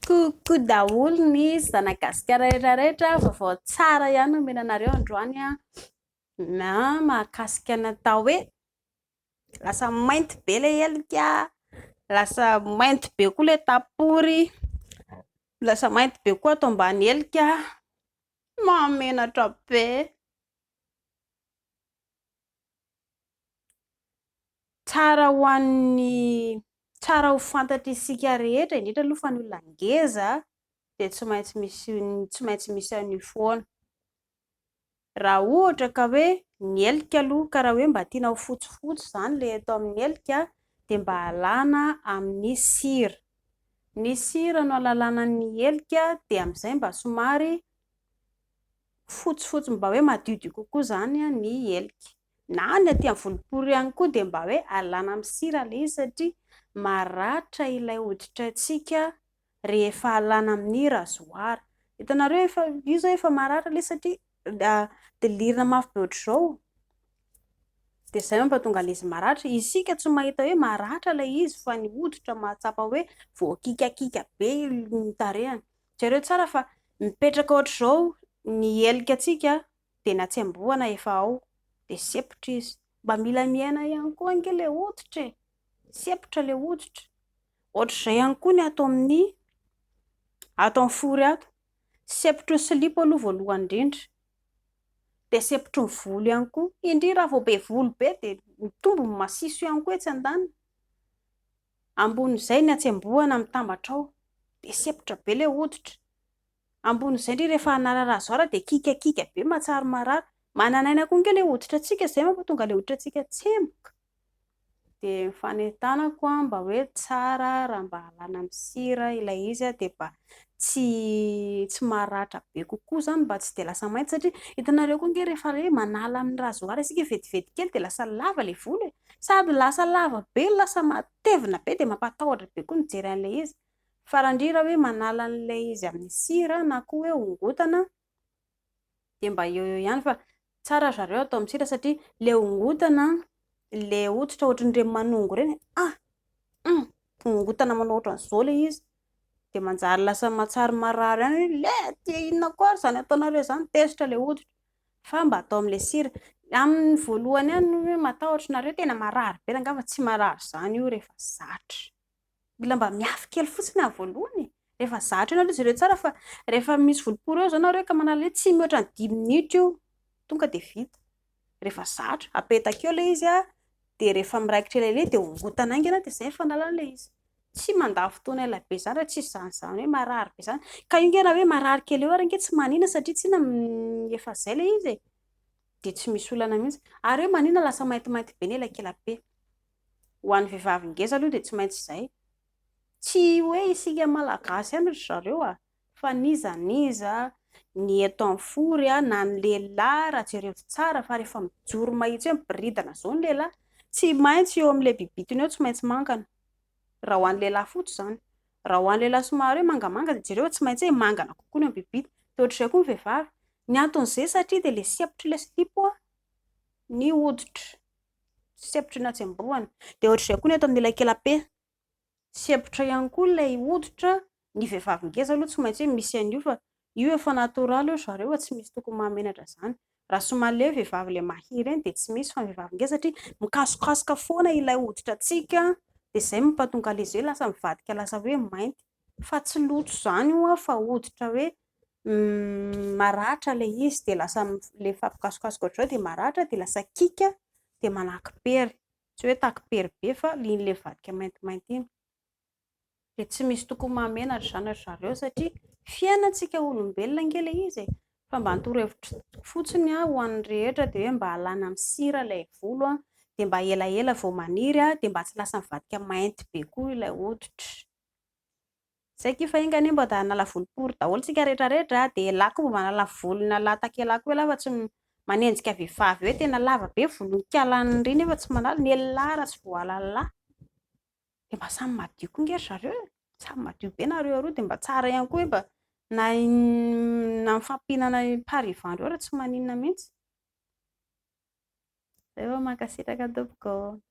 Koko daholo ny zanagasikara rehetrarehetra vaovao tsara ihany omenanareo androany na mahakasika ny atao hoe lasa mainty be ilay helika, lasa mainty be koa ilay tapopory, lasa mainty be koa ato ambany helika, mahamenatra be. Tsara ho an'ny tsara ho fantatry isika rehetra indrindra aloha fa ny olona ngeza dia tsy maintsy misy an'io foana. Raha ohatra ka hoe ny helika aloha ka raha hoe mba tiana ho fotsifotsy izany ilay atao amin'ny helika dia mba alana amin'ny sira. Ny sira no alalana ny helika dia amin'izay mba somary fotsifotsy mba hoe madiodio kokoa izany ny helika. Na ny aty amin'ny volopory ihany koa dia mba hoe alana amin'ny sira ilay izy satria maratra ilay hoditrantsika rehefa alana amin'ny razoara. Hitanareo efa io zao efa maratra ilay satria delirana mafy be ohatr'izao dia izay mampatonga ilay izy maratra. Isika tsy mahita hoe maratra ilay izy fa ny hoditra mahatsapa hoe voakikakika be ny tarehany. Jereo tsara fa mipetraka ohatr'izao ny helikantsika dia ny hatsembohana efa ao dia sepotra izy. Mba mila miaina ihany koa ange ilay hoditra e, sepotra ilay hoditra. Ohatr'izay ihany koa ny ato amin'ny fory ato, sepotra ny silipo aloha voalohany indrindra dia sepotry ny volo ihany koa, indrindra raha vao be volo be dia mitombo ny masiso ihany koa etsy andaniny. Ambonin'izay ny hatsembohana mitambatra ao dia sepotra be ilay hoditra. Ambonin'izay indrindra rehefa hanala razoara dia kikakika be mahatsara marary. Manan'aina koa ange ilay hoditrantsika izay mampatonga ilay hoditrantsika tsemboka. Dia ny fanentanako mba hoe tsara raha mba alana amin'ny sira ilay izy dia mba tsy maratra be kokoa izany mba tsy dia lasa mainty satria hitanareo koa ange rehefa hoe manala amin'ny razoara isika vetivety kely dia lasa lava ilay volo e. Sady lasa lava be, lasa matevina be dia mampatahotra be koa ny mijery an'ilay izy. Fa indrindra hoe manala an'ilay izy amin'ny sira na koa hoe hongotana dia mba eo eo ihany fa tsara zareo atao amin'ny sira satria ilay hongotana, ilay hoditra ohatran'ireny manongo ireny hongotana manao ohatran'izao ilay izy dia manjary lasa mahatsara marary ihany hoe lety inona koa ary izany ataonareo izany, tezitra ilay hoditra. Fa mba atao amin'ilay sira. Amin'ny voalohany ihany hoe matahotra nareo tena marary be angamba tsy marary izany io rehefa zatra. Mila mba miafy kely fotsiny amin'ny voalohany. Rehefa zatra iny aloha jereo tsara fa rehefa misy volopory eo izao nareo ka manala hoe tsy mihoatra ny 10 minitra io tonga dia vita. Rehefa zatra apetaka eo ilay izy dia rehefa miraikitra elaela dia hongotana aingana dia izay fanalana ilay izy. Tsy mandany fotoana ela be izany raha tsisy izany hoe marary be izany. Ka io nge raha hoe marary kely eo ary nge tsy maninona satria tsy inona efa izay ilay izy e. Dia tsy misy olana mihitsy. Ary hoe maninona lasa maintimainty be ny elakelapehy. Ho an'ny vehivavy ngeza aloha dia tsy maintsy izay. Tsy hoe isika malagasy ihany ry zareo fa nizaniza ny eto amin'ny fory na ny lehilahy raha jereo tsara fa rehefa mijoro mahitsy hoe miboridana izao ny lehilahy tsy maintsy eo amin'ilay bibitiny eo tsy maintsy mangana. Raha ho an'ny lehilahy fotsy izany. Raha ho an'ny lehilahy somary hoe mangamanga dia jereo tsy maintsy hoe mangana kokoa ny eo bibity. Dia ohatr'izay koa ny vehivavy. Ny anton'izay satria dia ilay sepotra ilay silipo ny hoditra. Sepotra ny hatsembohana. Dia ohatr'izay koa ny eto amin'ny elakelapehy. Sepotra ihany koa ilay hoditra. Ny vehivavy ngeza aloha tsy maintsy hoe misy an'io fa io efa natoraly io zareo tsy misy tokony mahamenatra izany. Raha somary ilay vehivavy ilay mahiry eny dia tsy misy fa ny vehivavy ngeza satria mikasokasoka foana ilay hoditrantsika dia izay mampatonga ilay izy hoe lasa mivadika lasa hoe mainty. Fa tsy loto izany io fa hoditra hoe maratra ilay izy dia lasa rehefa mikasokasoka ohatr'izao dia maratra dia lasa kika dia manahaka pery. Tsy hoe takipery be fa iny ilay mivadika maintimainty iny. Dia tsy misy tokony mahamenatra izany ry zareo satria fiainantsika olombelona ange ilay izy e. Fa mba toro-hevitra fotsiny ho an'ny rehetra dia hoe mba alana amin'ny sira ilay volo dia mba elaela vao maniry dia mba tsy lasa mivadika mainty be koa ilay hoditra. Izay kifa ingany mba da hanala volopory daholo tsika rehetrarehetra dia lahy koa mba manala volona lahy takelahy koa fa tsy manenjika vehivavy hoe tena lava be volon-kalany ireny nefa tsy manala ny lehilahy raha tsy voalala. Dia mba samy madio koa nge ry zareo e. Samy madio be nareo roa dia mba tsara ihany koa mba na mifampihinana parivandro eo raha tsy maninona mihitsy. Izay vao mankasitraka tompoko.